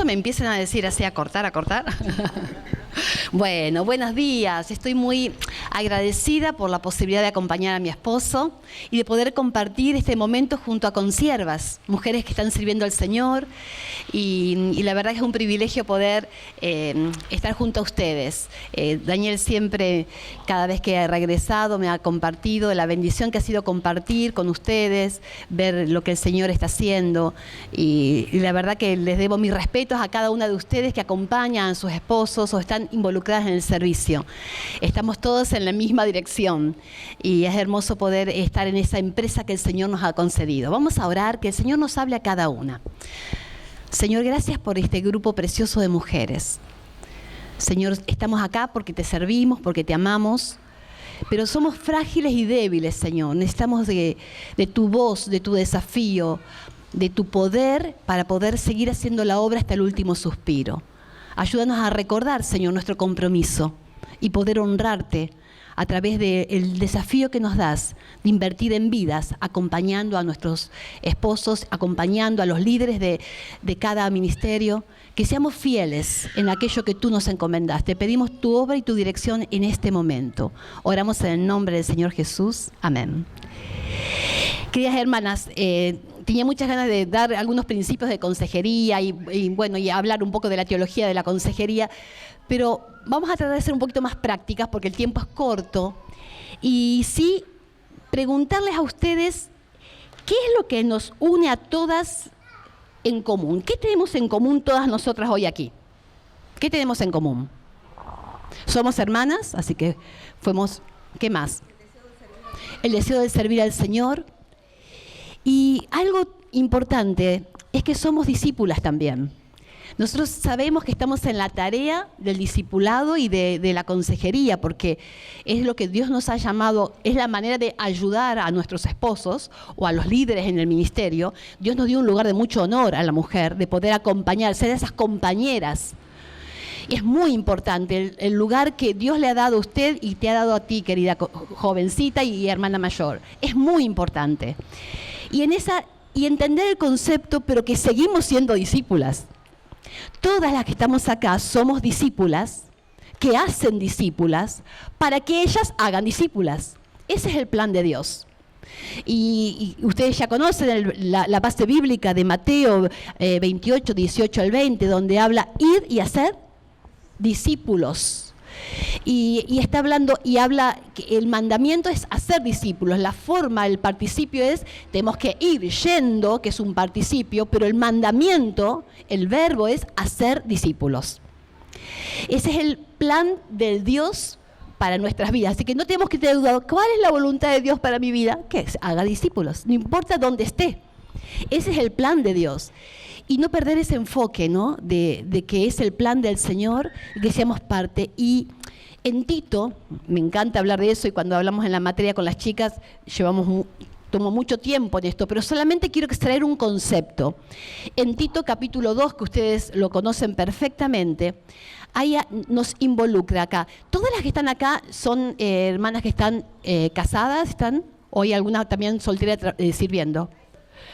me empiezan a decir así, a cortar. Bueno, buenos días. Estoy muy agradecida por la posibilidad de acompañar a mi esposo y de poder compartir este momento junto a consiervas, mujeres que están sirviendo al Señor. Y la verdad que es un privilegio poder estar junto a ustedes. Daniel siempre, cada vez que ha regresado, me ha compartido la bendición que ha sido compartir con ustedes, ver lo que el Señor está haciendo. Y la verdad que les debo mis respetos a cada una de ustedes que acompañan a sus esposos o están involucradas en el servicio. Estamos todos en la misma dirección y es hermoso poder estar en esa empresa que el Señor nos ha concedido. Vamos a orar, que el Señor nos hable a cada una. Señor, gracias por este grupo precioso de mujeres. Señor, estamos acá porque te servimos, porque te amamos, pero somos frágiles y débiles, Señor. Necesitamos de tu voz, de tu desafío, de tu poder para poder seguir haciendo la obra hasta el último suspiro. Ayúdanos a recordar, Señor, nuestro compromiso y poder honrarte a través del desafío que nos das de invertir en vidas, acompañando a nuestros esposos, acompañando a los líderes de cada ministerio, que seamos fieles en aquello que tú nos encomendaste. Pedimos tu obra y tu dirección en este momento. Oramos en el nombre del Señor Jesús. Amén. Queridas hermanas, tenía muchas ganas de dar algunos principios de consejería y hablar un poco de la teología de la consejería, pero vamos a tratar de ser un poquito más prácticas porque el tiempo es corto y sí preguntarles a ustedes qué es lo que nos une a todas en común. ¿Qué tenemos en común todas nosotras hoy aquí? ¿Qué tenemos en común? Somos hermanas, así que ¿qué más? El deseo de servir al Señor. Y algo importante es que somos discípulas también. Nosotros sabemos que estamos en la tarea del discipulado y de la consejería, porque es lo que Dios nos ha llamado, es la manera de ayudar a nuestros esposos o a los líderes en el ministerio. Dios nos dio un lugar de mucho honor a la mujer, de poder acompañar, ser esas compañeras. Y es muy importante el lugar que Dios le ha dado a usted y te ha dado a ti, querida jovencita y hermana mayor. Es muy importante. Y entender el concepto, pero que seguimos siendo discípulas. Todas las que estamos acá somos discípulas, que hacen discípulas, para que ellas hagan discípulas. Ese es el plan de Dios. Y ustedes ya conocen la base bíblica de Mateo 28, 18 al 20, donde habla ir y hacer discípulos. Y está hablando y habla que el mandamiento es hacer discípulos. La forma, el participio es, tenemos que ir yendo, que es un participio, pero el mandamiento, el verbo es hacer discípulos. Ese es el plan del Dios para nuestras vidas. Así que no tenemos que tener duda, ¿cuál es la voluntad de Dios para mi vida? Que haga discípulos, no importa dónde esté. Ese es el plan de Dios. Y no perder ese enfoque, ¿no? de que es el plan del Señor y que seamos parte. En Tito, me encanta hablar de eso y cuando hablamos en la materia con las chicas, tomo mucho tiempo en esto, pero solamente quiero extraer un concepto. En Tito capítulo 2, que ustedes lo conocen perfectamente, ahí nos involucra acá. Todas las que están acá son hermanas que están casadas, o hay alguna también soltera sirviendo.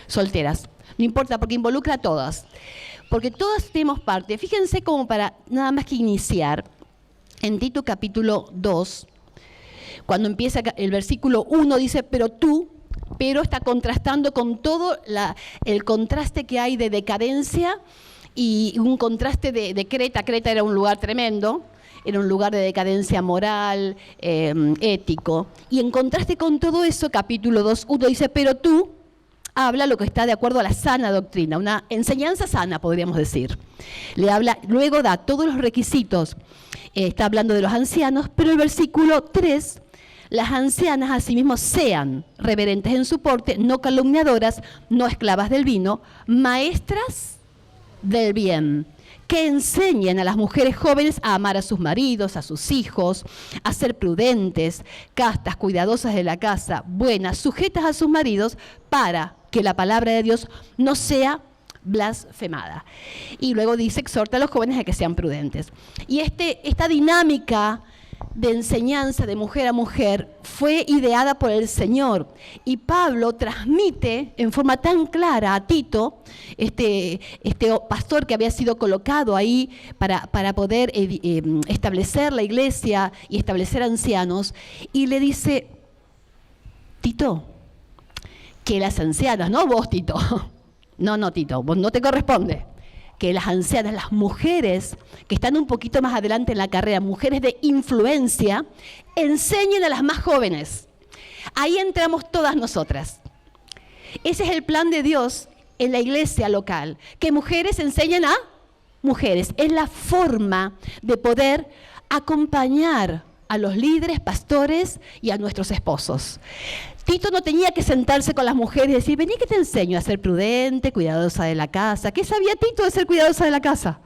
Solteras. No importa, porque involucra a todas. Porque todas tenemos parte. Fíjense como para nada más que iniciar, en Tito capítulo 2, cuando empieza el versículo 1, dice, pero está contrastando con todo el contraste que hay de decadencia y un contraste de Creta. Creta era un lugar tremendo, era un lugar de decadencia moral, ético. Y en contraste con todo eso, capítulo 2, 1 dice, pero tú, habla lo que está de acuerdo a la sana doctrina, una enseñanza sana, podríamos decir. Le habla, luego da todos los requisitos, está hablando de los ancianos, pero el versículo 3, las ancianas asimismo sean reverentes en su porte, no calumniadoras, no esclavas del vino, maestras del bien, que enseñen a las mujeres jóvenes a amar a sus maridos, a sus hijos, a ser prudentes, castas, cuidadosas de la casa, buenas, sujetas a sus maridos, para que la palabra de Dios no sea blasfemada. Y luego dice, exhorta a los jóvenes a que sean prudentes. Y esta dinámica de enseñanza de mujer a mujer fue ideada por el Señor. Y Pablo transmite en forma tan clara a Tito, este pastor que había sido colocado ahí para poder establecer la iglesia y establecer ancianos, y le dice: Tito, que las ancianas, no vos, Tito, no, Tito, vos no te corresponde, que las ancianas, las mujeres que están un poquito más adelante en la carrera, mujeres de influencia, enseñen a las más jóvenes. Ahí entramos todas nosotras. Ese es el plan de Dios en la iglesia local, que mujeres enseñen a mujeres. Es la forma de poder acompañar a los líderes, pastores y a nuestros esposos. Tito no tenía que sentarse con las mujeres y decir: vení que te enseño a ser prudente, cuidadosa de la casa. ¿Qué sabía Tito de ser cuidadosa de la casa?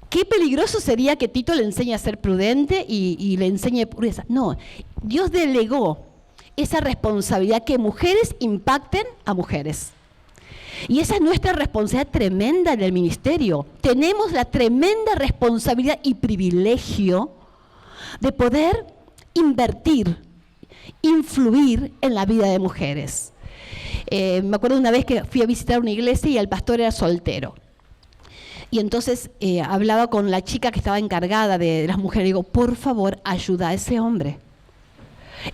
Qué peligroso sería que Tito le enseñe a ser prudente y le enseñe pureza. No, Dios delegó esa responsabilidad, que mujeres impacten a mujeres. Y esa es nuestra responsabilidad tremenda en el ministerio. Tenemos la tremenda responsabilidad y privilegio de poder invertir, influir en la vida de mujeres. Me acuerdo una vez que fui a visitar una iglesia y el pastor era soltero. Y entonces hablaba con la chica que estaba encargada de las mujeres. Digo: por favor, ayuda a ese hombre.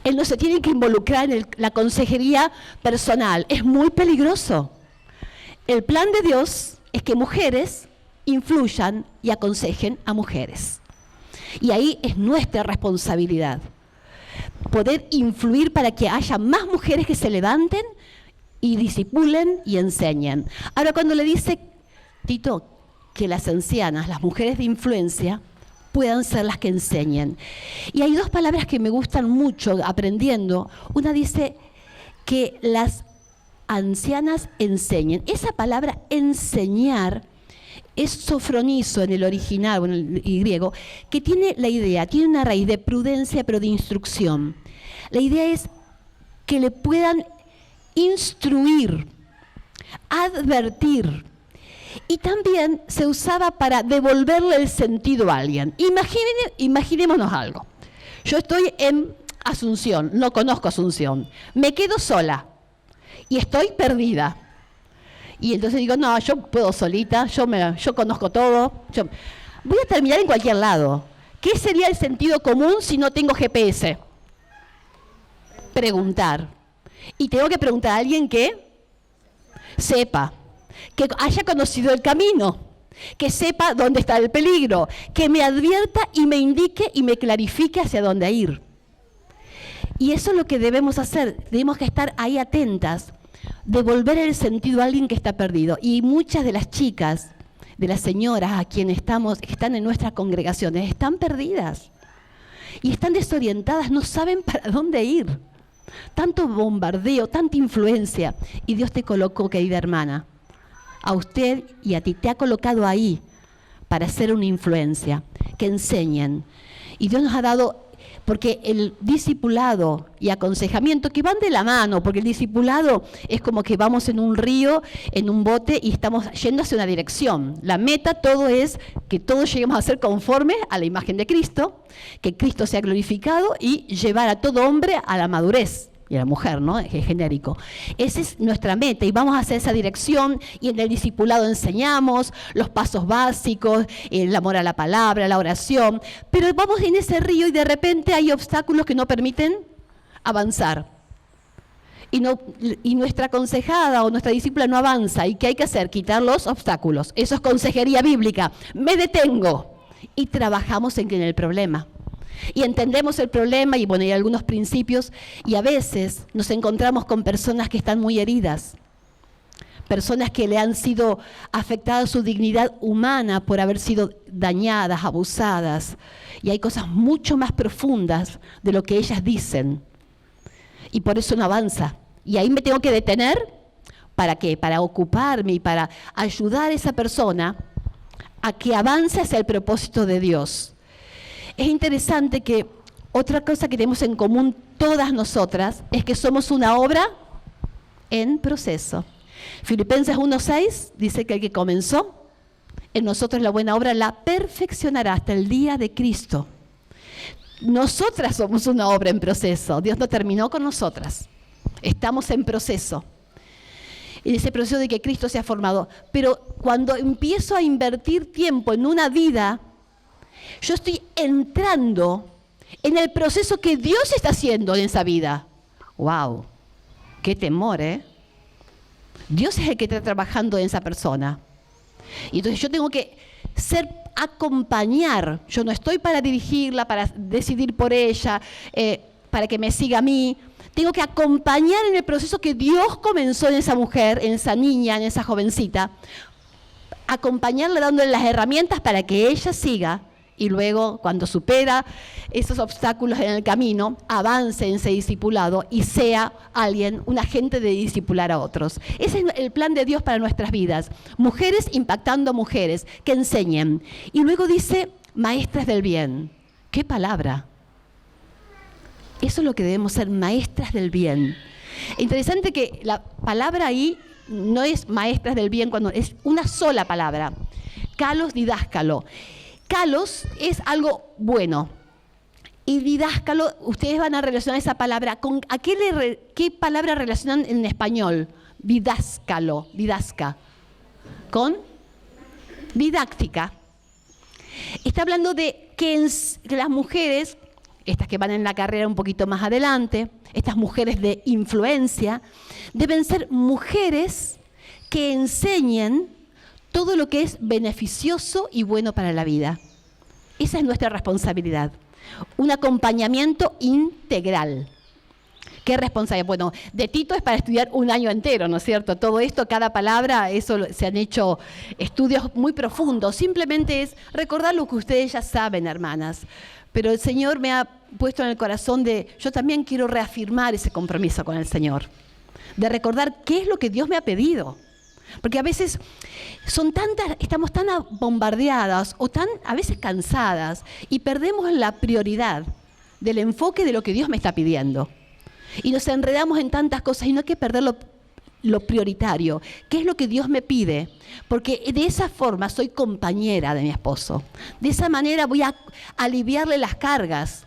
Él no se tiene que involucrar en la consejería personal. Es muy peligroso. El plan de Dios es que mujeres influyan y aconsejen a mujeres. Y ahí es nuestra responsabilidad poder influir para que haya más mujeres que se levanten y discipulen y enseñen. Ahora, cuando le dice Tito que las ancianas, las mujeres de influencia, puedan ser las que enseñen. Y hay dos palabras que me gustan mucho aprendiendo. Una dice que las ancianas enseñen. Esa palabra enseñar es sofronizo en el original, en el griego, que tiene la idea, tiene una raíz de prudencia, pero de instrucción. La idea es que le puedan instruir, advertir. Y también se usaba para devolverle el sentido a alguien. Imaginémonos algo. Yo estoy en Asunción, no conozco Asunción, me quedo sola y estoy perdida. Y entonces digo: no, yo puedo solita, yo conozco todo, voy a terminar en cualquier lado. ¿Qué sería el sentido común si no tengo GPS? Preguntar. Y tengo que preguntar a alguien que sepa, que haya conocido el camino, que sepa dónde está el peligro, que me advierta y me indique y me clarifique hacia dónde ir. Y eso es lo que debemos hacer, tenemos que estar ahí atentas, devolver el sentido a alguien que está perdido. Y muchas de las chicas, de las señoras a quienes que están en nuestras congregaciones, están perdidas y están desorientadas, no saben para dónde ir. Tanto bombardeo, tanta influencia, y Dios te colocó, querida hermana, a usted y a ti, te ha colocado ahí para ser una influencia, que enseñen. Y Dios nos ha dado, porque el discipulado y aconsejamiento que van de la mano, porque el discipulado es como que vamos en un río, en un bote y estamos yendo hacia una dirección. La meta todo es que todos lleguemos a ser conformes a la imagen de Cristo, que Cristo sea glorificado y llevar a todo hombre a la madurez. Y a la mujer, ¿no? Es genérico. Esa es nuestra meta y vamos hacia esa dirección, y en el discipulado enseñamos los pasos básicos, el amor a la palabra, la oración, pero vamos en ese río y de repente hay obstáculos que no permiten avanzar. Y nuestra aconsejada o nuestra discípula no avanza. ¿Y qué hay que hacer? Quitar los obstáculos. Eso es consejería bíblica. Me detengo y trabajamos en el problema. Y entendemos el problema y bueno, hay algunos principios, y a veces nos encontramos con personas que están muy heridas, personas que le han sido afectada su dignidad humana por haber sido dañadas, abusadas, y hay cosas mucho más profundas de lo que ellas dicen, y por eso no avanza. Y ahí me tengo que detener, ¿para qué? Para ocuparme y para ayudar a esa persona a que avance hacia el propósito de Dios. Es interesante que otra cosa que tenemos en común todas nosotras es que somos una obra en proceso. Filipenses 1:6 dice que el que comenzó en nosotros la buena obra la perfeccionará hasta el día de Cristo. nosotras somos una obra en proceso. Dios no terminó con nosotras. Estamos en proceso. En ese proceso de que Cristo se ha formado. Pero cuando empiezo a invertir tiempo en una vida, yo estoy entrando en el proceso que Dios está haciendo en esa vida. ¡Wow! ¡Qué temor, eh! Dios es el que está trabajando en esa persona. Y entonces yo tengo que acompañar. Yo no estoy para dirigirla, para decidir por ella, para que me siga a mí. Tengo que acompañar en el proceso que Dios comenzó en esa mujer, en esa niña, en esa jovencita. Acompañarla dándole las herramientas para que ella siga. Y luego, cuando supera esos obstáculos en el camino, avance en ese discipulado y sea alguien, un agente de discipular a otros. Ese es el plan de Dios para nuestras vidas. Mujeres impactando a mujeres que enseñen. Y luego dice, maestras del bien. ¡Qué palabra! Eso es lo que debemos ser, maestras del bien. Interesante que la palabra ahí no es maestras del bien, cuando es una sola palabra. Kalos, didáscalo. Kalos es algo bueno. Y didáscalo, ustedes van a relacionar esa palabra con ¿qué palabra relacionan en español? Didáscalo, didasca. ¿Con? Didáctica. Está hablando de que las mujeres, estas que van en la carrera un poquito más adelante, estas mujeres de influencia, deben ser mujeres que enseñen todo lo que es beneficioso y bueno para la vida. Esa es nuestra responsabilidad. Un acompañamiento integral. ¿Qué responsabilidad? Bueno, de Tito es para estudiar un año entero, ¿no es cierto? Todo esto, cada palabra, eso se han hecho estudios muy profundos. Simplemente es recordar lo que ustedes ya saben, hermanas. Pero el Señor me ha puesto en el corazón yo también quiero reafirmar ese compromiso con el Señor. De recordar qué es lo que Dios me ha pedido. Porque a veces estamos tan bombardeadas o a veces cansadas y perdemos la prioridad del enfoque de lo que Dios me está pidiendo. Y nos enredamos en tantas cosas y no hay que perder lo prioritario. ¿Qué es lo que Dios me pide? Porque de esa forma soy compañera de mi esposo. De esa manera voy a aliviarle las cargas,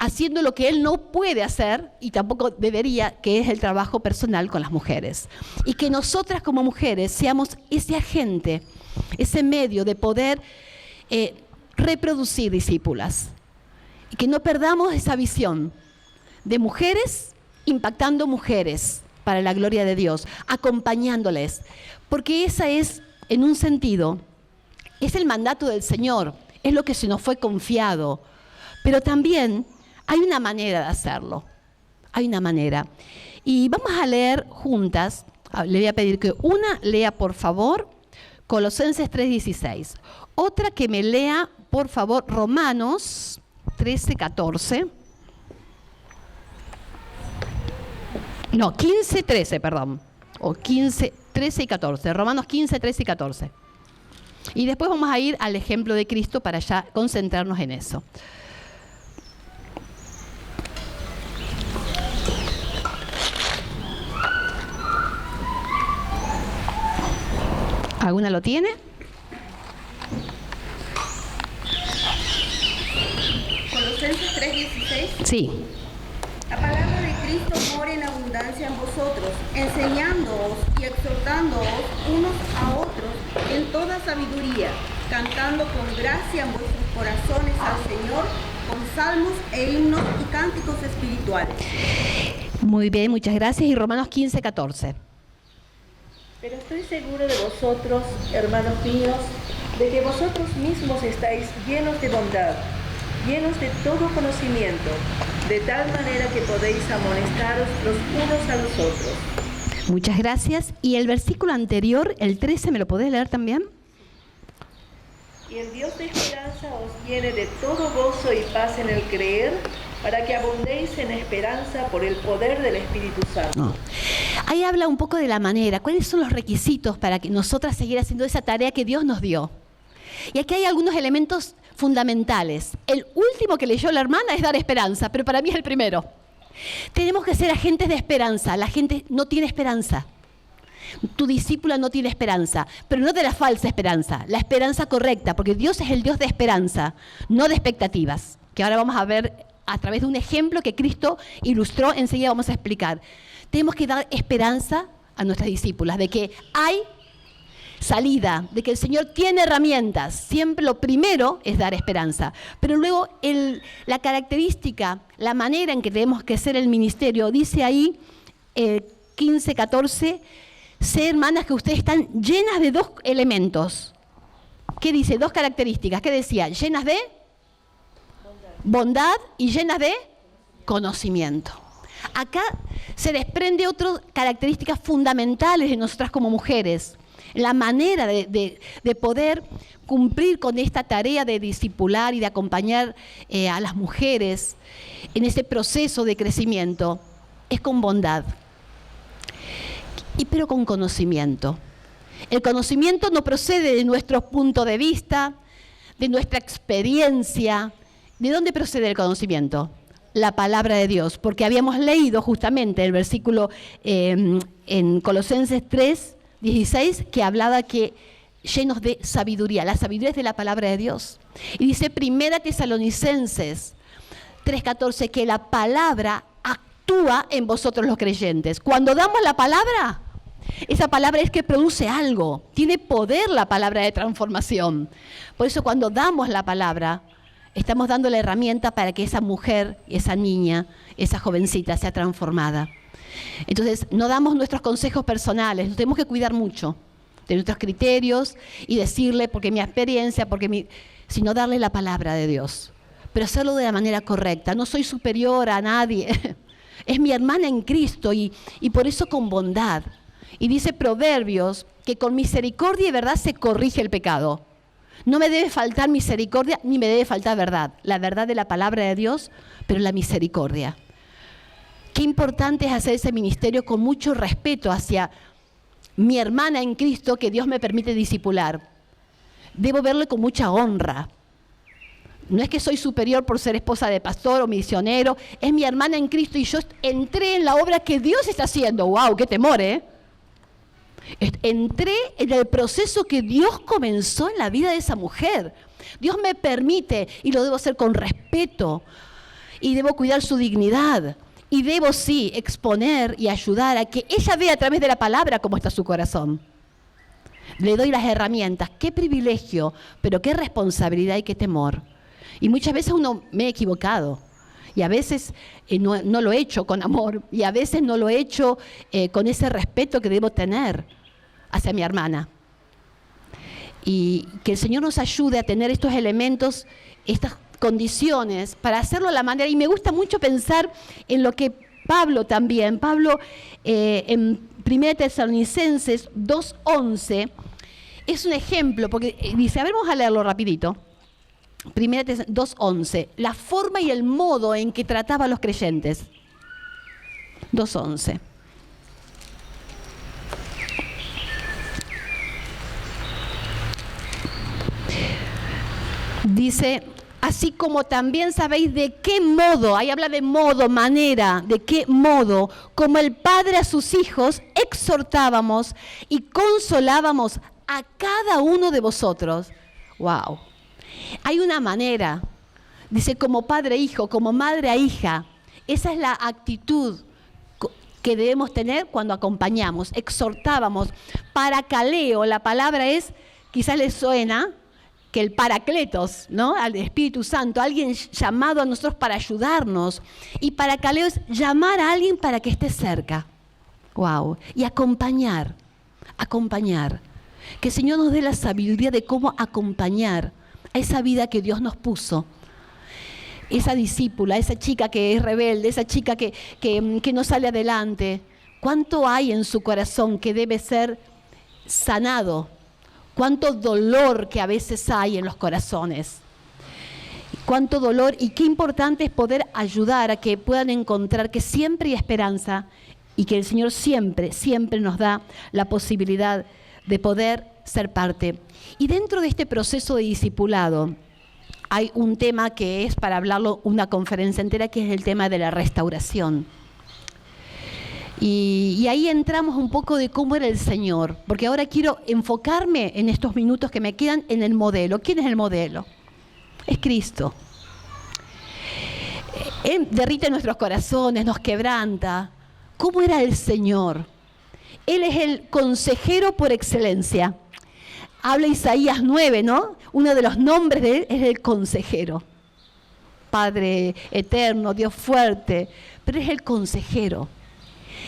haciendo lo que él no puede hacer y tampoco debería, que es el trabajo personal con las mujeres. Y que nosotras como mujeres seamos ese agente, ese medio de poder reproducir discípulas. Y que no perdamos esa visión de mujeres impactando mujeres para la gloria de Dios, acompañándoles. Porque esa es, en un sentido, es el mandato del Señor, es lo que se nos fue confiado. Pero también hay una manera de hacerlo, hay una manera. Y vamos a leer juntas, le voy a pedir que una lea por favor Colosenses 3:16, otra que me lea por favor Romanos 13:14, no, 15:13, perdón, o 15, 13 y 14, Romanos 15, 13 y 14. Y después vamos a ir al ejemplo de Cristo para ya concentrarnos en eso. ¿Alguna lo tiene? Colosenses 3:16. Sí. La palabra de Cristo mora en abundancia en vosotros, enseñándoos y exhortándoos unos a otros en toda sabiduría, cantando con gracia en vuestros corazones al Señor, con salmos e himnos y cánticos espirituales. Muy bien, muchas gracias. Y Romanos 15:14. Pero estoy seguro de vosotros, hermanos míos, de que vosotros mismos estáis llenos de bondad, llenos de todo conocimiento, de tal manera que podéis amonestaros los unos a los otros. Muchas gracias. Y el versículo anterior, el 13, ¿me lo podés leer también? Y el Dios de esperanza os llene de todo gozo y paz en el creer, para que abundéis en esperanza por el poder del Espíritu Santo. No. Ahí habla un poco de la manera, cuáles son los requisitos para que nosotras seguir haciendo esa tarea que Dios nos dio. Y aquí hay algunos elementos fundamentales. El último que leyó la hermana es dar esperanza, pero para mí es el primero. Tenemos que ser agentes de esperanza. La gente no tiene esperanza. Tu discípula no tiene esperanza, pero no de la falsa esperanza, la esperanza correcta, porque Dios es el Dios de esperanza, no de expectativas. que ahora vamos a ver a través de un ejemplo que Cristo ilustró, enseguida vamos a explicar. Tenemos que dar esperanza a nuestras discípulas de que hay salida, de que el Señor tiene herramientas. Siempre lo primero es dar esperanza. Pero luego la característica, la manera en que tenemos que hacer el ministerio, dice ahí 15, 14, sé, hermanas, que ustedes están llenas de dos elementos. ¿Qué dice? Dos características. ¿Qué decía? Llenas de bondad y llenas de conocimiento. Acá se desprende otras características fundamentales de nosotras como mujeres. La manera de poder cumplir con esta tarea de discipular y de acompañar a las mujeres en ese proceso de crecimiento es con bondad, pero con conocimiento. El conocimiento no procede de nuestro punto de vista, de nuestra experiencia. ¿De dónde procede el conocimiento? La palabra de Dios, porque habíamos leído justamente el versículo en Colosenses 3, 16, que hablaba que llenos de sabiduría. La sabiduría es de la palabra de Dios. Y dice Primera Tesalonicenses 3:14, que la palabra actúa en vosotros los creyentes. Cuando damos la palabra, esa palabra es que produce algo. Tiene poder la palabra de transformación. Por eso cuando damos la palabra, estamos dando la herramienta para que esa mujer, esa niña, esa jovencita sea transformada. Entonces, no damos nuestros consejos personales, nos tenemos que cuidar mucho de nuestros criterios y decirle, porque mi experiencia, sino darle la palabra de Dios. Pero hacerlo de la manera correcta. No soy superior a nadie, es mi hermana en Cristo y por eso con bondad. Y dice Proverbios que con misericordia y verdad se corrige el pecado. No me debe faltar misericordia ni me debe faltar verdad. La verdad de la palabra de Dios, pero la misericordia. Qué importante es hacer ese ministerio con mucho respeto hacia mi hermana en Cristo que Dios me permite discipular. Debo verle con mucha honra. No es que soy superior por ser esposa de pastor o misionero, es mi hermana en Cristo y yo entré en la obra que Dios está haciendo. ¡Wow! ¡Qué temor, eh! Entré en el proceso que Dios comenzó en la vida de esa mujer. Dios me permite y lo debo hacer con respeto y debo cuidar su dignidad. Y debo, sí, exponer y ayudar a que ella vea a través de la palabra cómo está su corazón. Le doy las herramientas. Qué privilegio, pero qué responsabilidad y qué temor. Y muchas veces me he equivocado. Y a veces no lo he hecho con amor. Y a veces no lo he hecho con ese respeto que debo tener hacia mi hermana. Y que el Señor nos ayude a tener estos elementos, estas condiciones para hacerlo a la manera, y me gusta mucho pensar en lo que Pablo en 1 Tesalonicenses 2:11 es un ejemplo, porque dice, a ver, vamos a leerlo rapidito. 1 Tesalonicenses 2:11, la forma y el modo en que trataba a los creyentes. 2:11. Dice, así como también sabéis de qué modo, ahí habla de modo, manera, de qué modo, como el Padre a sus hijos, exhortábamos y consolábamos a cada uno de vosotros. ¡Wow! Hay una manera, dice, como padre a hijo, como madre a hija. Esa es la actitud que debemos tener cuando acompañamos, exhortábamos. Paracaleo, la palabra es, quizás les suena, que el Paracletos, ¿no? Al Espíritu Santo, alguien llamado a nosotros para ayudarnos. Y paracaleo es llamar a alguien para que esté cerca. ¡Wow! Y acompañar. Que el Señor nos dé la sabiduría de cómo acompañar a esa vida que Dios nos puso. Esa discípula, esa chica que es rebelde, esa chica que no sale adelante. ¿Cuánto hay en su corazón que debe ser sanado? Cuánto dolor que a veces hay en los corazones. Cuánto dolor, y qué importante es poder ayudar a que puedan encontrar que siempre hay esperanza y que el Señor siempre, siempre nos da la posibilidad de poder ser parte. Y dentro de este proceso de discipulado hay un tema que es para hablarlo una conferencia entera, que es el tema de la restauración. Y ahí entramos un poco de cómo era el Señor, porque ahora quiero enfocarme en estos minutos que me quedan en el modelo. ¿Quién es el modelo? Es Cristo. Él derrite nuestros corazones, nos quebranta. ¿Cómo era el Señor? Él es el consejero por excelencia. Habla Isaías 9, ¿no? Uno de los nombres de Él es el consejero. Padre eterno, Dios fuerte, pero es el consejero.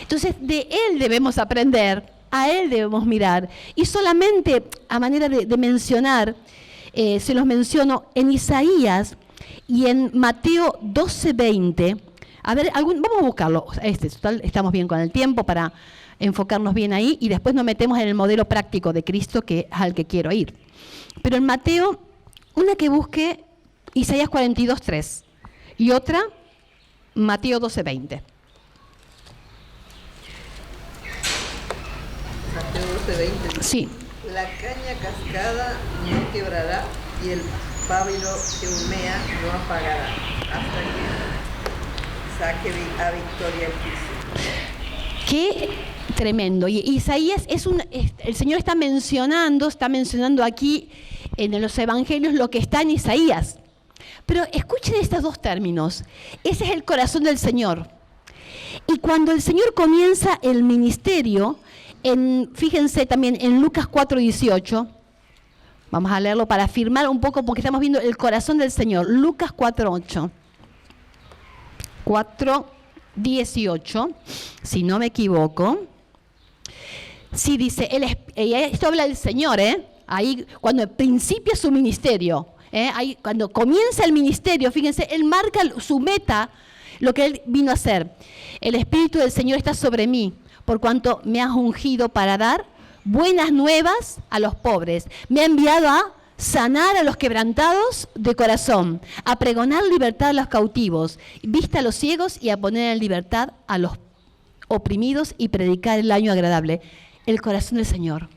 Entonces, de Él debemos aprender, a Él debemos mirar. Y solamente, a manera de mencionar, se los menciono en Isaías y en Mateo 12:20. A ver, vamos a buscarlo. Total, estamos bien con el tiempo para enfocarnos bien ahí y después nos metemos en el modelo práctico de Cristo, que es al que quiero ir. Pero en Mateo, una que busque Isaías 42:3 y otra Mateo 12:20. Mateo 12:20. Sí. La caña cascada no quebrará y el pábilo que humea no apagará hasta que saque a victoria el juicio. Qué tremendo. Y Isaías el Señor está mencionando aquí en los evangelios lo que está en Isaías. Pero escuchen estos dos términos. Ese es el corazón del Señor. Y cuando el Señor comienza el ministerio, fíjense también en Lucas 4:18, vamos a leerlo para afirmar un poco porque estamos viendo el corazón del Señor. Lucas 4:8. 4:18, si no me equivoco. Sí, dice, esto habla del Señor, ahí cuando principia su ministerio, ahí cuando comienza el ministerio, fíjense, Él marca su meta, lo que Él vino a hacer. El Espíritu del Señor está sobre mí, por cuanto me has ungido para dar buenas nuevas a los pobres. Me ha enviado a sanar a los quebrantados de corazón, a pregonar libertad a los cautivos, vista a los ciegos y a poner en libertad a los oprimidos y predicar el año agradable. El corazón del Señor.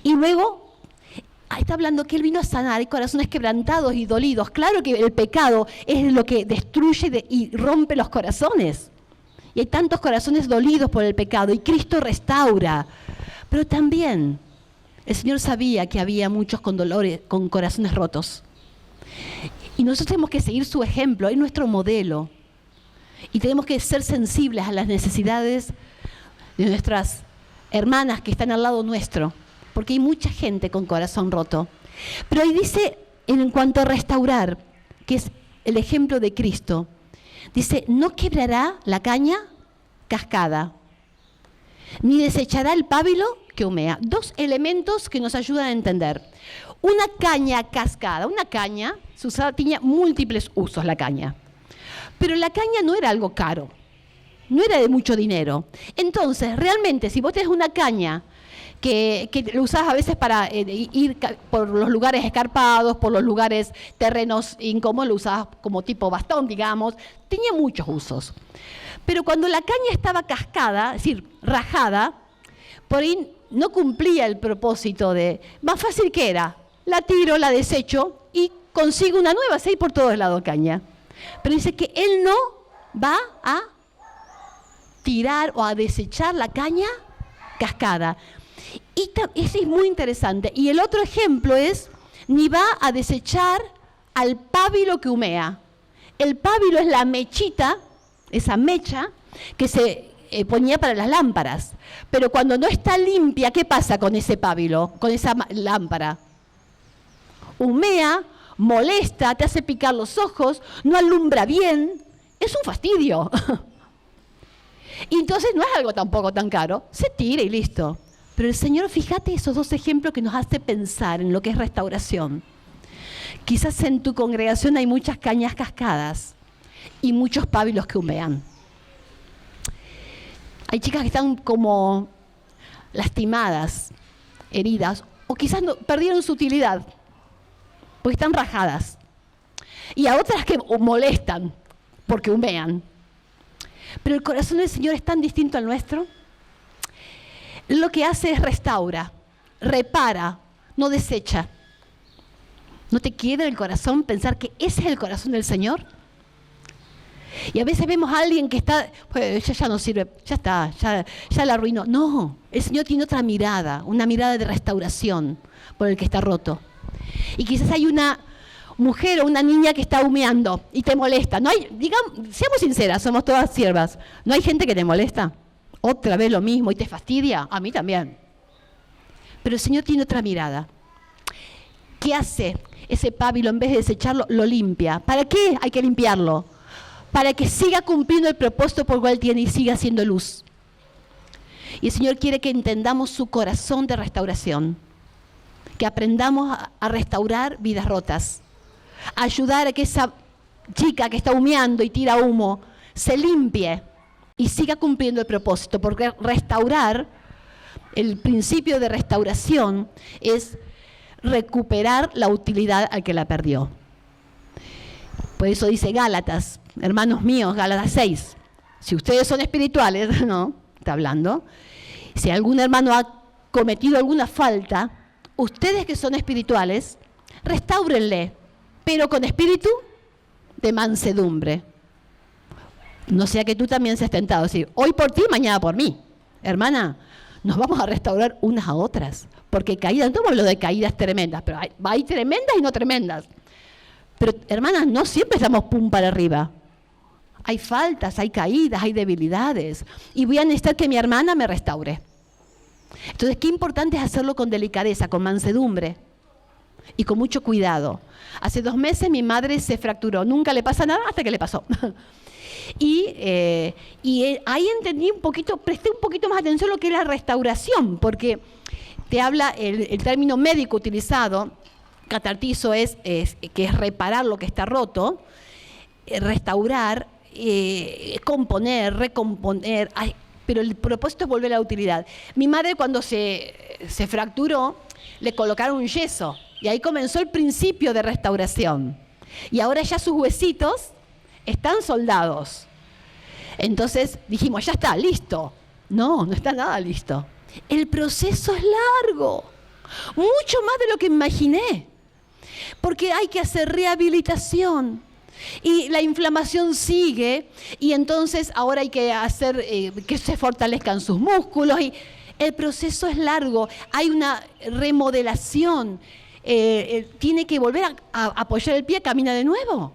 Y luego, está hablando que Él vino a sanar, hay corazones quebrantados y dolidos. Claro que el pecado es lo que destruye y rompe los corazones. Y hay tantos corazones dolidos por el pecado y Cristo restaura. Pero también el Señor sabía que había muchos con dolores, con corazones rotos. Y nosotros tenemos que seguir su ejemplo, es nuestro modelo. Y tenemos que ser sensibles a las necesidades de nuestras hermanas que están al lado nuestro, porque hay mucha gente con corazón roto. Pero ahí dice, en cuanto a restaurar, que es el ejemplo de Cristo, dice, no quebrará la caña cascada, ni desechará el pábilo que humea. Dos elementos que nos ayudan a entender. Una caña cascada, una caña, se usaba, tenía múltiples usos la caña, pero la caña no era algo caro. No era de mucho dinero. Entonces, realmente, si vos tenés una caña que lo usás a veces para ir por los lugares escarpados, por los lugares, terrenos incómodos, lo usabas como tipo bastón, digamos, tenía muchos usos. Pero cuando la caña estaba cascada, es decir, rajada, por ahí no cumplía el propósito más fácil que era, la tiro, la desecho y consigo una nueva, así por todos lados caña. Pero dice que Él no va a tirar o a desechar la caña cascada. Y eso es muy interesante. Y el otro ejemplo es, ni va a desechar al pábilo que humea. El pábilo es la mechita, esa mecha que se ponía para las lámparas. Pero cuando no está limpia, ¿qué pasa con ese pábilo, con esa lámpara? Humea, molesta, te hace picar los ojos, no alumbra bien. Es un fastidio. Y entonces no es algo tampoco tan caro, se tira y listo. Pero el Señor, fíjate esos dos ejemplos que nos hace pensar en lo que es restauración. Quizás en tu congregación hay muchas cañas cascadas y muchos pábilos que humean. Hay chicas que están como lastimadas, heridas, o quizás perdieron su utilidad, porque están rajadas. Y a otras que molestan, porque humean. Pero el corazón del Señor es tan distinto al nuestro. Lo que hace es restaura, repara, no desecha. ¿No te quiebra el corazón pensar que ese es el corazón del Señor? Y a veces vemos a alguien que está, pues ya no sirve, ya está, ya la arruinó. No, el Señor tiene otra mirada, una mirada de restauración por el que está roto. Y quizás hay mujer o una niña que está humeando y te molesta. No hay, digamos, seamos sinceras, somos todas siervas. ¿No hay gente que te molesta? Otra vez lo mismo y te fastidia. A mí también. Pero el Señor tiene otra mirada. ¿Qué hace? Ese pábilo, en vez de desecharlo, lo limpia. ¿Para qué hay que limpiarlo? Para que siga cumpliendo el propósito por el cual tiene y siga siendo luz. Y el Señor quiere que entendamos su corazón de restauración. Que aprendamos a restaurar vidas rotas. A ayudar a que esa chica que está humeando y tira humo se limpie y siga cumpliendo el propósito. Porque restaurar, el principio de restauración es recuperar la utilidad al que la perdió. Por eso dice Gálatas, hermanos míos, Gálatas 6. Si ustedes son espirituales, ¿no? Está hablando. Si algún hermano ha cometido alguna falta, ustedes que son espirituales, restáurenle, pero con espíritu de mansedumbre. No sea que tú también seas tentado a decir, hoy por ti, mañana por mí. Hermana, nos vamos a restaurar unas a otras. Porque caídas, no hablo de caídas tremendas, pero hay tremendas y no tremendas. Pero, hermanas, no siempre estamos pum para arriba. Hay faltas, hay caídas, hay debilidades. Y voy a necesitar que mi hermana me restaure. Entonces, qué importante es hacerlo con delicadeza, con mansedumbre y con mucho cuidado. Hace 2 meses mi madre se fracturó. Nunca le pasa nada hasta que le pasó. Y ahí entendí un poquito, presté un poquito más atención a lo que es la restauración, porque te habla el término médico utilizado, catartizo que es reparar lo que está roto, restaurar, componer, recomponer, pero el propósito es volver a la utilidad. Mi madre cuando se fracturó, le colocaron un yeso, y ahí comenzó el principio de restauración. Y ahora ya sus huesitos están soldados. Entonces dijimos, ya está, listo. No está nada listo. El proceso es largo, mucho más de lo que imaginé, porque hay que hacer rehabilitación y la inflamación sigue y entonces ahora hay que hacer que se fortalezcan sus músculos y el proceso es largo, hay una remodelación, tiene que volver a apoyar el pie, camina de nuevo.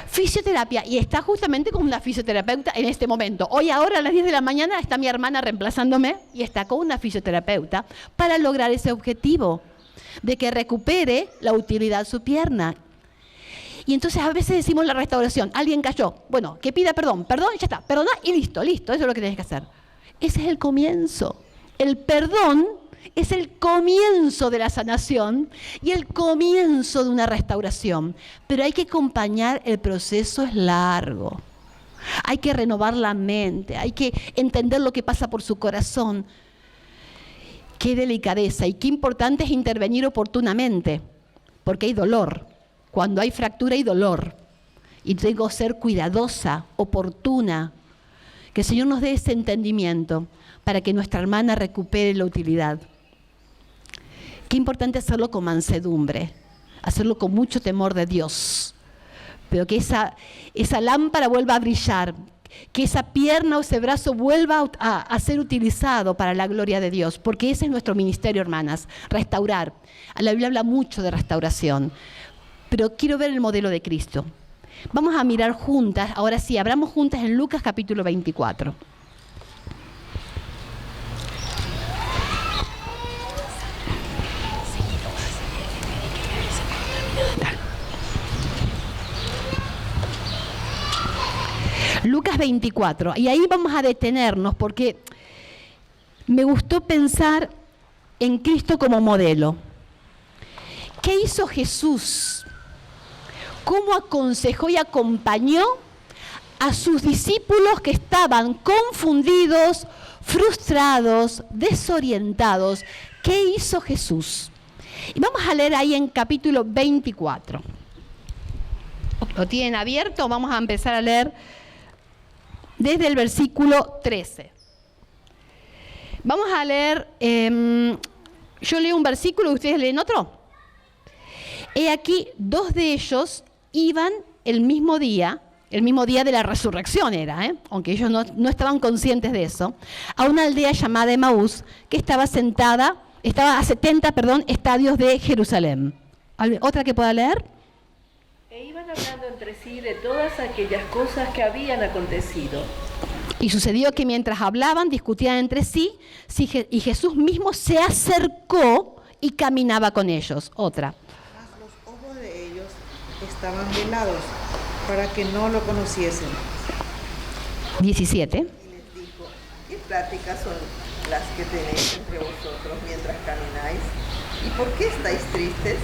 Fisioterapia, y está justamente con una fisioterapeuta en este momento. Hoy ahora a las 10 de la mañana está mi hermana reemplazándome y está con una fisioterapeuta para lograr ese objetivo de que recupere la utilidad su pierna. Y entonces a veces decimos la restauración, alguien cayó, bueno, que pida perdón, ya está, perdona y listo, eso es lo que tienes que hacer. Ese es el comienzo. El perdón es el comienzo de la sanación y el comienzo de una restauración. Pero hay que acompañar, el proceso es largo. Hay que renovar la mente, hay que entender lo que pasa por su corazón. Qué delicadeza y qué importante es intervenir oportunamente, porque hay dolor. Cuando hay fractura hay dolor. Y tengo que ser cuidadosa, oportuna. Que el Señor nos dé ese entendimiento para que nuestra hermana recupere la utilidad. Qué importante hacerlo con mansedumbre, hacerlo con mucho temor de Dios, pero que esa lámpara vuelva a brillar, que esa pierna o ese brazo vuelva a ser utilizado para la gloria de Dios, porque ese es nuestro ministerio, hermanas, restaurar. La Biblia habla mucho de restauración, pero quiero ver el modelo de Cristo. Vamos a mirar juntas, ahora sí, abramos juntas en Lucas capítulo 24. Lucas 24, y ahí vamos a detenernos porque me gustó pensar en Cristo como modelo. ¿Qué hizo Jesús? ¿Cómo aconsejó y acompañó a sus discípulos que estaban confundidos, frustrados, desorientados? ¿Qué hizo Jesús? Y vamos a leer ahí en capítulo 24. ¿Lo tienen abierto? Vamos a empezar a leer desde el versículo 13. Vamos a leer, yo leo un versículo y ustedes leen otro. He aquí, 2 de ellos iban el mismo día de la resurrección era, aunque ellos no estaban conscientes de eso, a una aldea llamada Emaús, que estaba a 70 estadios de Jerusalén. ¿Otra que pueda leer? E iban hablando entre sí de todas aquellas cosas que habían acontecido. Y sucedió que mientras hablaban, discutían entre sí, y Jesús mismo se acercó y caminaba con ellos. Otra. Mas los ojos de ellos estaban velados para que no lo conociesen. 17. Y les dijo, ¿qué pláticas son las que tenéis entre vosotros mientras camináis? ¿Y por qué estáis tristes?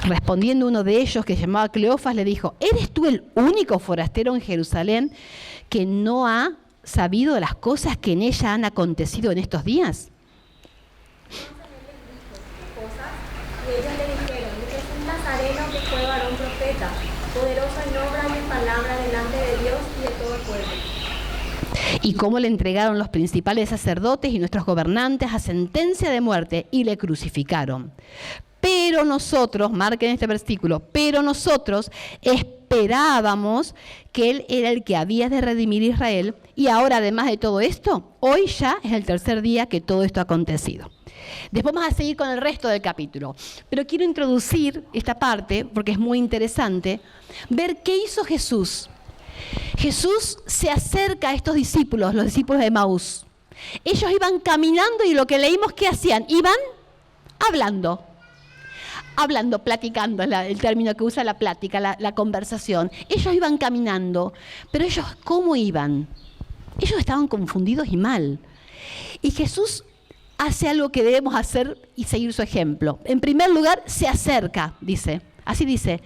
Respondiendo uno de ellos, que se llamaba Cleofas, le dijo, ¿eres tú el único forastero en Jerusalén que no ha sabido de las cosas que en ella han acontecido en estos días? Y ellos le dijeron, es un nazareno que fue varón profeta, poderoso en obra y en palabra delante de Dios y de todo el pueblo. Y cómo le entregaron los principales sacerdotes y nuestros gobernantes a sentencia de muerte y le crucificaron. Pero nosotros, marquen este versículo, pero nosotros esperábamos que Él era el que había de redimir a Israel, y ahora, además de todo esto, hoy ya es el tercer día que todo esto ha acontecido. Después vamos a seguir con el resto del capítulo, pero quiero introducir esta parte porque es muy interesante ver qué hizo Jesús. Jesús se acerca a estos discípulos, los discípulos de Emaús. Ellos iban caminando y lo que leímos que hacían, iban hablando, platicando, es el término que usa la plática, la conversación. Ellos iban caminando, pero ellos, ¿cómo iban? Ellos estaban confundidos y mal. Y Jesús hace algo que debemos hacer y seguir su ejemplo. En primer lugar, se acerca, dice. Así dice.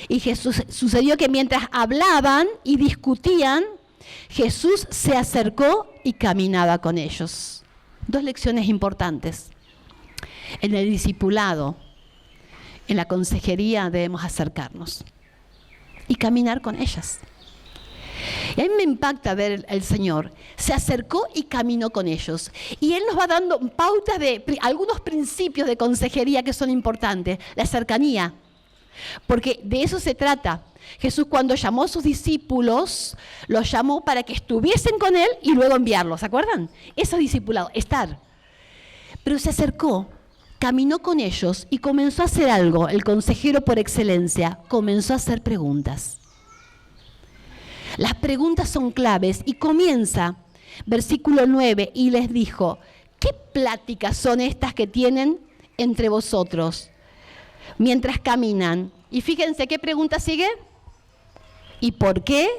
Y Jesús, sucedió que mientras hablaban y discutían, Jesús se acercó y caminaba con ellos. Dos lecciones importantes. En el discipulado, en la consejería debemos acercarnos y caminar con ellas. Y a mí me impacta ver el Señor. Se acercó y caminó con ellos. Y Él nos va dando pautas de algunos principios de consejería que son importantes. La cercanía. Porque de eso se trata. Jesús, cuando llamó a sus discípulos, los llamó para que estuviesen con Él y luego enviarlos. ¿Se acuerdan? Eso es discipulado, estar. Pero se acercó, caminó con ellos y comenzó a hacer algo. El consejero por excelencia comenzó a hacer preguntas. Las preguntas son claves y comienza, versículo 9, y les dijo, ¿qué pláticas son estas que tienen entre vosotros mientras caminan? Y fíjense qué pregunta sigue. ¿Y por qué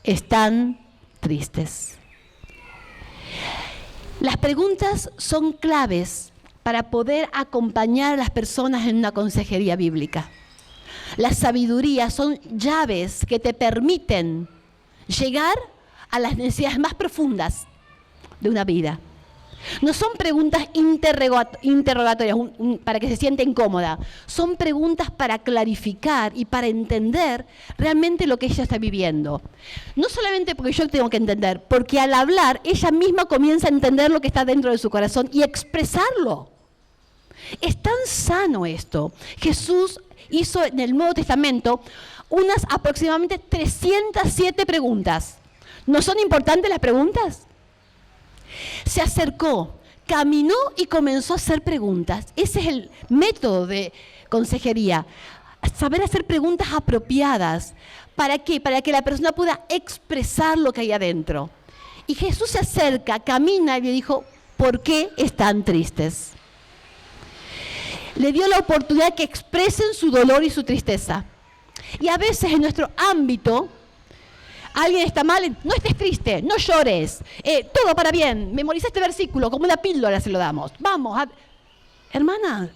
están tristes? Las preguntas son claves para poder acompañar a las personas en una consejería bíblica. La sabiduría son llaves que te permiten llegar a las necesidades más profundas de una vida. No son preguntas interrogatorias para que se sienta incómoda. Son preguntas para clarificar y para entender realmente lo que ella está viviendo. No solamente porque yo tengo que entender, porque al hablar ella misma comienza a entender lo que está dentro de su corazón y expresarlo. Es tan sano esto. Jesús hizo en el Nuevo Testamento unas aproximadamente 307 preguntas. ¿No son importantes las preguntas? Se acercó, caminó y comenzó a hacer preguntas. Ese es el método de consejería. Saber hacer preguntas apropiadas. ¿Para qué? Para que la persona pueda expresar lo que hay adentro. Y Jesús se acerca, camina y le dijo, ¿por qué están tristes? Le dio la oportunidad que expresen su dolor y su tristeza. Y a veces en nuestro ámbito, alguien está mal, no estés triste, no llores, todo para bien, memoriza este versículo, como una píldora se lo damos. Vamos, hermana,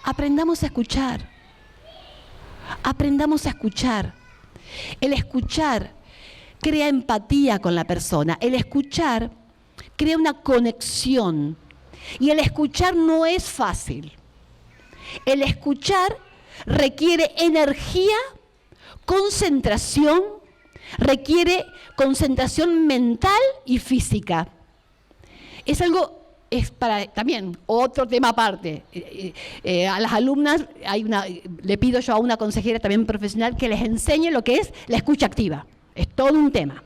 aprendamos a escuchar. Aprendamos a escuchar. El escuchar crea empatía con la persona. El escuchar crea una conexión. Y el escuchar no es fácil. El escuchar requiere energía, concentración, requiere concentración mental y física. Es algo, es para también otro tema aparte. A las alumnas le pido yo a una consejera también profesional que les enseñe lo que es la escucha activa. Es todo un tema.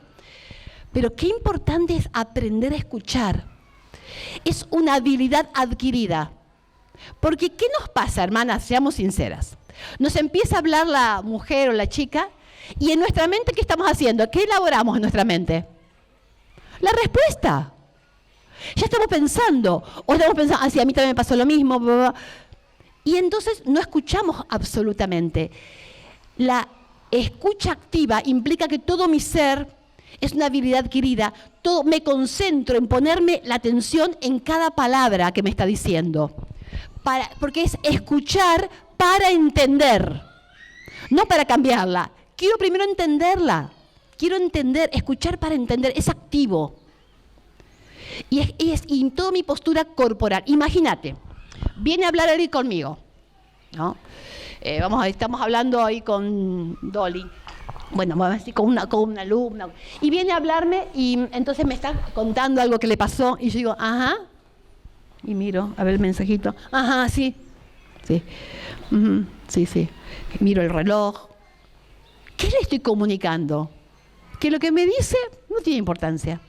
Pero qué importante es aprender a escuchar. Es una habilidad adquirida. Porque ¿qué nos pasa, hermanas? Seamos sinceras. Nos empieza a hablar la mujer o la chica, y en nuestra mente, ¿qué estamos haciendo? ¿Qué elaboramos en nuestra mente? La respuesta. Ya estamos pensando, o estamos pensando, sí, a mí también me pasó lo mismo, bla, bla. Y entonces no escuchamos absolutamente. La escucha activa implica que todo mi ser es una habilidad adquirida, me concentro en ponerme la atención en cada palabra que me está diciendo, porque es escuchar para entender, no para cambiarla. Quiero primero entenderla, quiero entender, escuchar para entender, es activo. Y en toda mi postura corporal. Imagínate, viene a hablar alguien conmigo, ¿no? Estamos hablando ahí con Dolly, bueno, vamos a decir con una alumna, y viene a hablarme y entonces me está contando algo que le pasó, y yo digo, ajá, y miro a ver el mensajito, ajá, sí, sí, miro el reloj. ¿Qué le estoy comunicando? Que lo que me dice no tiene importancia.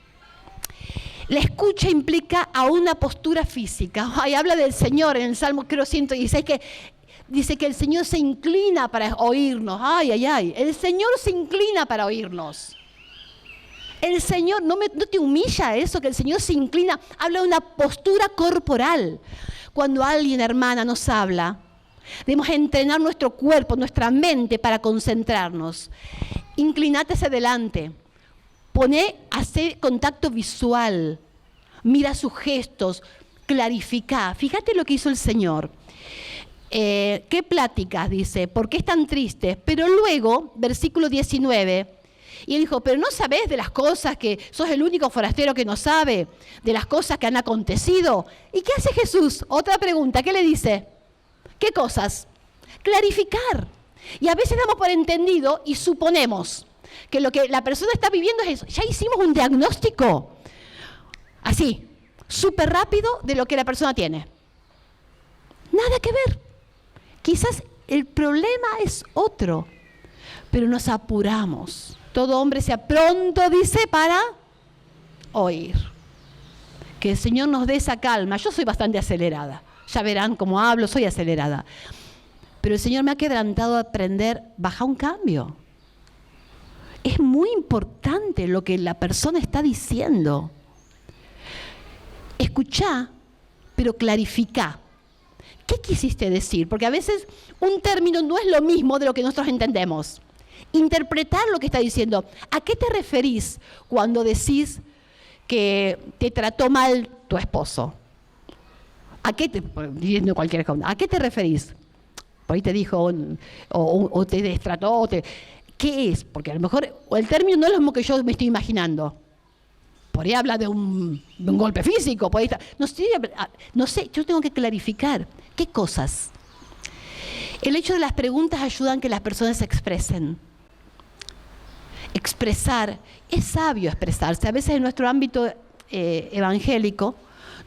La escucha implica a una postura física. Ay, habla del Señor en el Salmo, creo 116, que dice que el Señor se inclina para oírnos. Ay, el Señor se inclina para oírnos. El Señor, ¿no te humilla eso? Que el Señor se inclina, habla de una postura corporal. Cuando alguien, hermana, nos habla, debemos entrenar nuestro cuerpo, nuestra mente para concentrarnos. Inclinate hacia adelante. Hacer contacto visual. Mira sus gestos. Clarifica. Fíjate lo que hizo el Señor. ¿Qué pláticas? Dice. ¿Por qué están tristes? Pero luego, versículo 19, y él dijo, pero no sabés de las cosas que sos el único forastero que no sabe, de las cosas que han acontecido. ¿Y qué hace Jesús? Otra pregunta. ¿Qué le dice? ¿Qué cosas? Clarificar. Y a veces damos por entendido y suponemos que lo que la persona está viviendo es eso. Ya hicimos un diagnóstico, así, súper rápido de lo que la persona tiene. Nada que ver. Quizás el problema es otro, pero nos apuramos. Todo hombre sea pronto, dice, para oír. Que el Señor nos dé esa calma. Yo soy bastante acelerada. Ya verán cómo hablo, soy acelerada. Pero el Señor me ha quebrantado a aprender, baja un cambio. Es muy importante lo que la persona está diciendo. Escuchá, pero clarificá. ¿Qué quisiste decir? Porque a veces un término no es lo mismo de lo que nosotros entendemos. Interpretar lo que está diciendo. ¿A qué te referís cuando decís que te trató mal tu esposo? Diciendo cualquier cosa. ¿A qué te referís? Por ahí te dijo, o te destrató, ¿qué es? Porque a lo mejor el término no es lo mismo que yo me estoy imaginando. Por ahí habla de un golpe físico. Por ahí no sé, yo tengo que clarificar. ¿Qué cosas? El hecho de las preguntas ayudan a que las personas se expresen. Expresar, es sabio expresarse. A veces en nuestro ámbito evangélico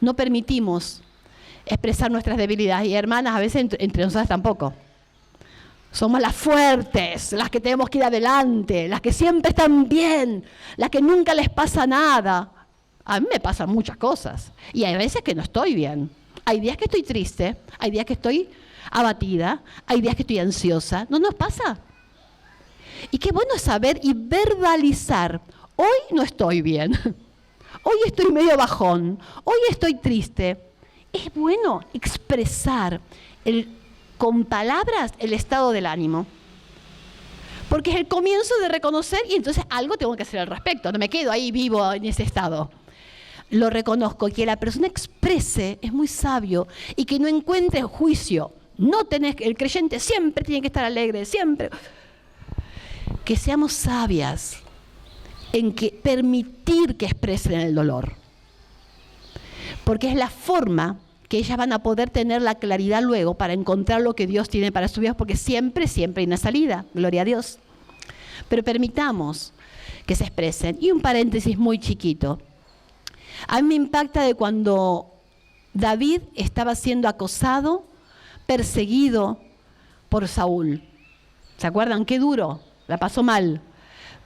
no permitimos expresar nuestras debilidades. Y hermanas, a veces entre nosotras tampoco. Somos las fuertes, las que tenemos que ir adelante, las que siempre están bien, las que nunca les pasa nada. A mí me pasan muchas cosas y hay veces que no estoy bien. Hay días que estoy triste, hay días que estoy abatida, hay días que estoy ansiosa. ¿No nos pasa? Y qué bueno saber y verbalizar. Hoy no estoy bien, hoy estoy medio bajón, hoy estoy triste. Es bueno expresar con palabras el estado del ánimo. Porque es el comienzo de reconocer y entonces algo tengo que hacer al respecto. No me quedo ahí vivo en ese estado. Lo reconozco. Que la persona exprese es muy sabio y que no encuentre juicio. El creyente siempre tiene que estar alegre, siempre. Que seamos sabias en permitir que expresen el dolor. Porque es la forma que ellas van a poder tener la claridad luego para encontrar lo que Dios tiene para su vida, porque siempre hay una salida, gloria a Dios. Pero permitamos que se expresen. Y un paréntesis muy chiquito. A mí me impacta de cuando David estaba siendo acosado, perseguido por Saúl. ¿Se acuerdan? Qué duro, la pasó mal.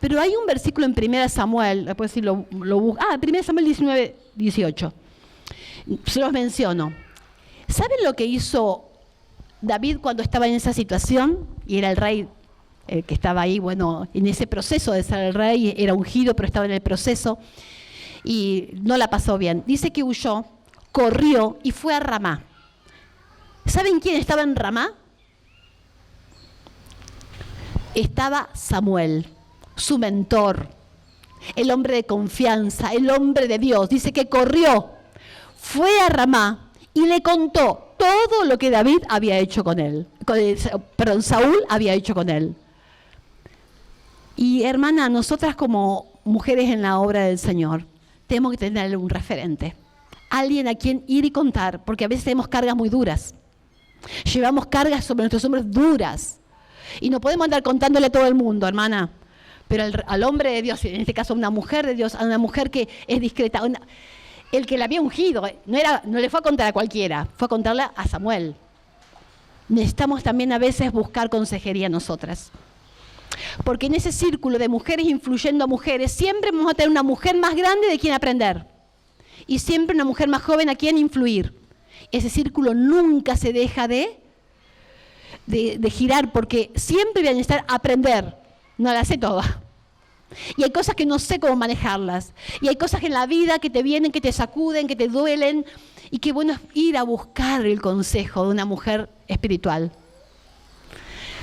Pero hay un versículo en 1 Samuel, después si lo 1 Samuel 19, 18. Se los menciono. ¿Saben lo que hizo David cuando estaba en esa situación, y era el rey que estaba ahí, bueno, en ese proceso de ser el rey, era ungido, pero estaba en el proceso, y no la pasó bien. Dice que huyó, corrió y fue a Ramá. ¿Saben quién estaba en Ramá? Estaba Samuel, su mentor, el hombre de confianza, el hombre de Dios. Dice que corrió, fue a Ramá y le contó todo lo que David había hecho con él. Saúl había hecho con él. Y hermana, nosotras como mujeres en la obra del Señor, tenemos que tener un referente. Alguien a quien ir y contar, porque a veces tenemos cargas muy duras. Llevamos cargas sobre nuestros hombros duras. Y no podemos andar contándole a todo el mundo, hermana. Pero al hombre de Dios, en este caso a una mujer de Dios, a una mujer que es discreta, el que la había ungido, no le fue a contar a cualquiera, fue a contarle a Samuel. Necesitamos también a veces buscar consejería nosotras. Porque en ese círculo de mujeres influyendo a mujeres, siempre vamos a tener una mujer más grande de quien aprender. Y siempre una mujer más joven a quien influir. Ese círculo nunca se deja de girar, porque siempre voy a necesitar aprender. No la sé toda. Y hay cosas que no sé cómo manejarlas. Y hay cosas en la vida que te vienen, que te sacuden, que te duelen. Y qué bueno es ir a buscar el consejo de una mujer espiritual.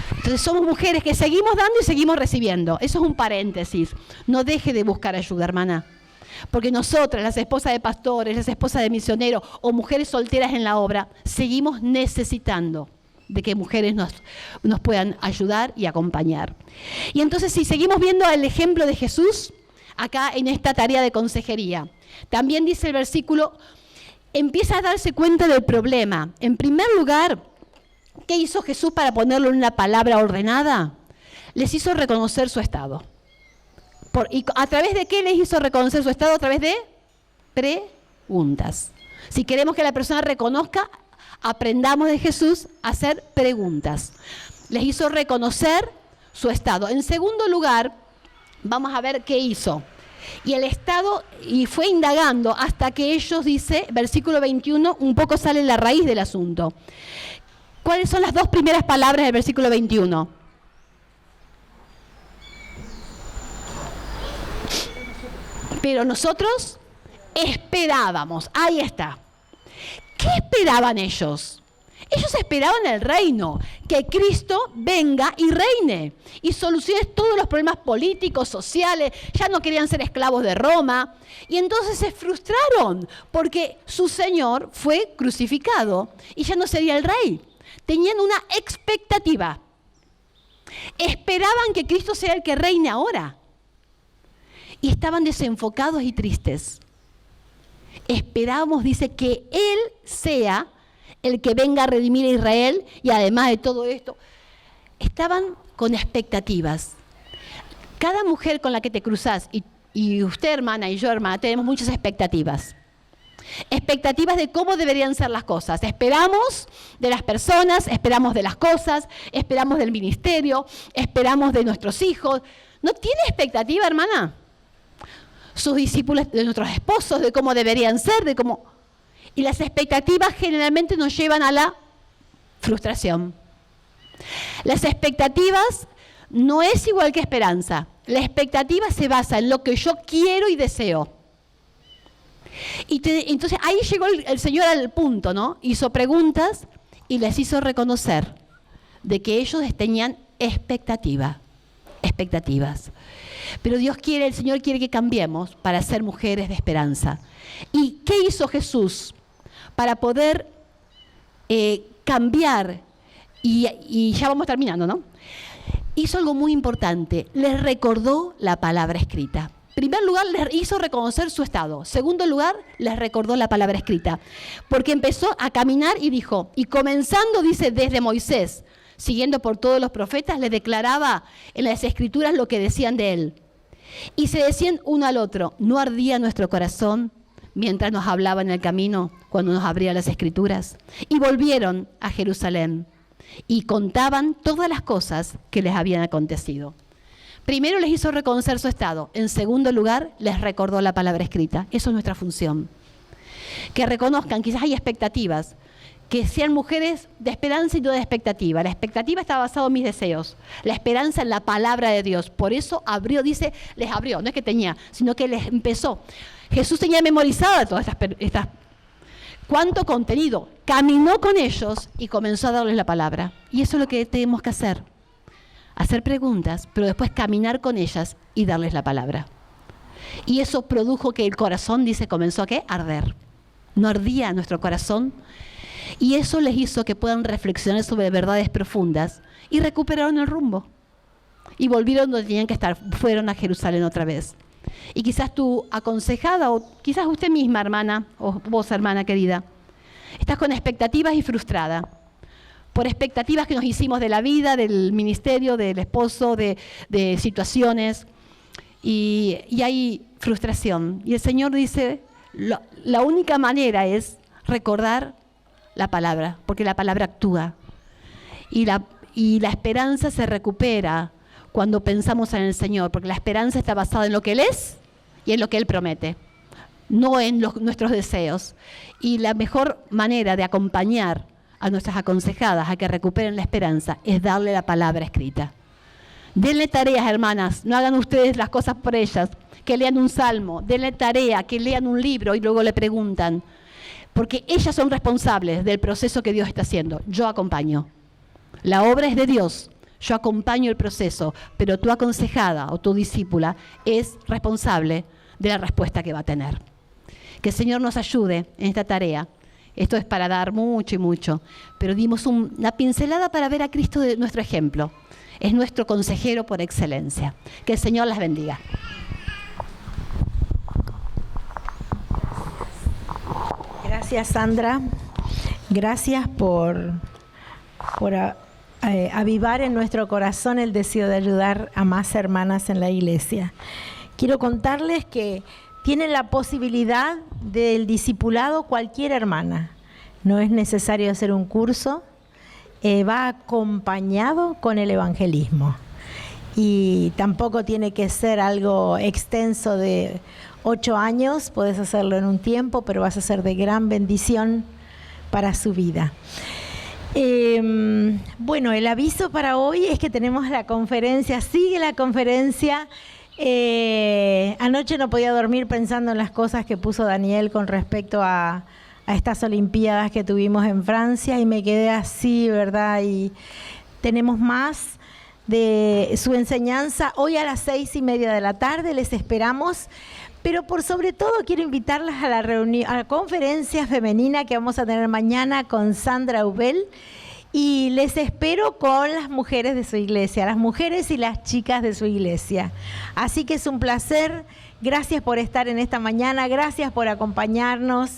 Entonces somos mujeres que seguimos dando y seguimos recibiendo. Eso es un paréntesis. No deje de buscar ayuda, hermana. Porque nosotras, las esposas de pastores, las esposas de misioneros o mujeres solteras en la obra, seguimos necesitando de que mujeres nos puedan ayudar y acompañar. Y entonces, si seguimos viendo el ejemplo de Jesús, acá en esta tarea de consejería, también dice el versículo, empieza a darse cuenta del problema. En primer lugar, ¿qué hizo Jesús para ponerlo en una palabra ordenada? Les hizo reconocer su estado. ¿Y a través de qué les hizo reconocer su estado? A través de preguntas. Si queremos que la persona reconozca, aprendamos de Jesús a hacer preguntas. Les hizo reconocer su estado. En segundo lugar, vamos a ver qué hizo. Y el estado, y fue indagando hasta que ellos, dice, versículo 21, un poco sale la raíz del asunto. ¿Cuáles son las dos primeras palabras del versículo 21? Pero nosotros esperábamos. Ahí está. ¿Qué esperaban ellos? Ellos esperaban el reino, que Cristo venga y reine y solucione todos los problemas políticos, sociales. Ya no querían ser esclavos de Roma y entonces se frustraron porque su Señor fue crucificado y ya no sería el rey. Tenían una expectativa. Esperaban que Cristo sea el que reine ahora y estaban desenfocados y tristes. Esperábamos, dice, que Él sea el que venga a redimir a Israel y además de todo esto, estaban con expectativas. Cada mujer con la que te cruzás, y usted hermana y yo hermana, tenemos muchas expectativas. Expectativas de cómo deberían ser las cosas. Esperamos de las personas, esperamos de las cosas, esperamos del ministerio, esperamos de nuestros hijos. ¿No tiene expectativa, hermana? Sus discípulos, de nuestros esposos, de cómo deberían ser, de cómo... Y las expectativas generalmente nos llevan a la frustración. Las expectativas no es igual que esperanza. La expectativa se basa en lo que yo quiero y deseo. Entonces ahí llegó el Señor al punto, ¿no? Hizo preguntas y les hizo reconocer de que ellos tenían expectativas. Pero el Señor quiere que cambiemos para ser mujeres de esperanza. ¿Y qué hizo Jesús para poder cambiar? Y ya vamos terminando, ¿no? Hizo algo muy importante. Les recordó la palabra escrita. En primer lugar, les hizo reconocer su estado. En segundo lugar, les recordó la palabra escrita. Porque empezó a caminar y dijo, y comenzando, dice, desde Moisés, siguiendo por todos los profetas, le declaraba en las escrituras lo que decían de él. Y se decían uno al otro, ¿no ardía nuestro corazón mientras nos hablaba en el camino, cuando nos abría las escrituras? Y volvieron a Jerusalén y contaban todas las cosas que les habían acontecido. Primero les hizo reconocer su estado. En segundo lugar, les recordó la palabra escrita. Eso es nuestra función. Que reconozcan, quizás hay expectativas, que sean mujeres de esperanza y no de expectativa. La expectativa está basada en mis deseos, la esperanza en la palabra de Dios. Por eso abrió, dice, les abrió, no es que tenía, sino que les empezó. Jesús tenía memorizada todas estas cuánto contenido. Caminó con ellos y comenzó a darles la palabra. Y eso es lo que tenemos que hacer. Hacer preguntas, pero después caminar con ellas y darles la palabra. Y eso produjo que el corazón, dice, comenzó a ¿qué? Arder. No ardía nuestro corazón. Y eso les hizo que puedan reflexionar sobre verdades profundas y recuperaron el rumbo. Y volvieron donde tenían que estar, fueron a Jerusalén otra vez. Y quizás tu aconsejada, o quizás usted misma, hermana, o vos, hermana querida, estás con expectativas y frustrada. Por expectativas que nos hicimos de la vida, del ministerio, del esposo, de situaciones. Y hay frustración. Y el Señor dice, la única manera es recordar la palabra, porque la palabra actúa. Y la esperanza se recupera cuando pensamos en el Señor, porque la esperanza está basada en lo que Él es y en lo que Él promete, no en nuestros deseos. Y la mejor manera de acompañar a nuestras aconsejadas a que recuperen la esperanza es darle la palabra escrita. Denle tareas, hermanas, no hagan ustedes las cosas por ellas, que lean un salmo, denle tarea, que lean un libro y luego le preguntan, porque ellas son responsables del proceso que Dios está haciendo. Yo acompaño. La obra es de Dios, yo acompaño el proceso, pero tu aconsejada o tu discípula es responsable de la respuesta que va a tener. Que el Señor nos ayude en esta tarea. Esto es para dar mucho y mucho, pero dimos una pincelada para ver a Cristo de nuestro ejemplo. Es nuestro consejero por excelencia. Que el Señor las bendiga. Gracias, Sandra. Gracias por avivar en nuestro corazón el deseo de ayudar a más hermanas en la iglesia. Quiero contarles que tienen la posibilidad del discipulado cualquier hermana. No es necesario hacer un curso, va acompañado con el evangelismo. Y tampoco tiene que ser algo extenso de 8 años, puedes hacerlo en un tiempo, pero vas a ser de gran bendición para su vida. Bueno, el aviso para hoy es que tenemos la conferencia, sigue la conferencia. Anoche no podía dormir pensando en las cosas que puso Daniel con respecto a estas Olimpiadas que tuvimos en Francia y me quedé así, ¿verdad? Y tenemos más de su enseñanza hoy a las 6:30 de la tarde, les esperamos. Pero por sobre todo quiero invitarlas a la conferencia femenina que vamos a tener mañana con Sandra Ubel y les espero con las mujeres de su iglesia, las mujeres y las chicas de su iglesia. Así que es un placer, gracias por estar en esta mañana, gracias por acompañarnos.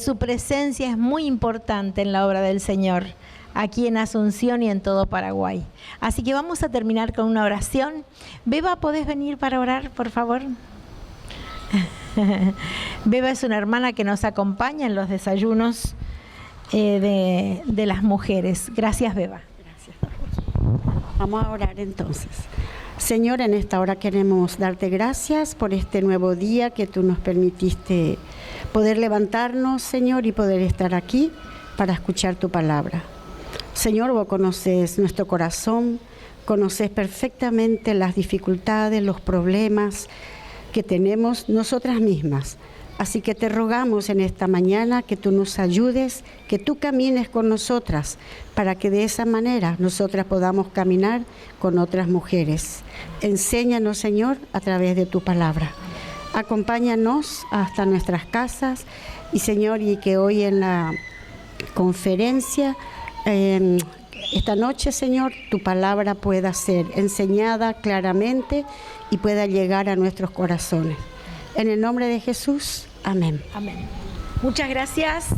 Su presencia es muy importante en la obra del Señor, aquí en Asunción y en todo Paraguay. Así que vamos a terminar con una oración. Beba, ¿podés venir para orar, por favor? Beba es una hermana que nos acompaña en los desayunos de las mujeres. Gracias, Beba. Gracias. Vamos a orar entonces. Señor, en esta hora queremos darte gracias por este nuevo día que tú nos permitiste poder levantarnos, Señor, y poder estar aquí para escuchar tu palabra. Señor, vos conoces nuestro corazón, conoces perfectamente las dificultades, los problemas que tenemos nosotras mismas. Así que te rogamos en esta mañana que tú nos ayudes, que tú camines con nosotras, para que de esa manera nosotras podamos caminar con otras mujeres. Enséñanos, Señor, a través de tu palabra. Acompáñanos hasta nuestras casas y, Señor, y que hoy en la conferencia, esta noche, Señor, tu palabra pueda ser enseñada claramente y pueda llegar a nuestros corazones. En el nombre de Jesús, amén. Amén. Muchas gracias.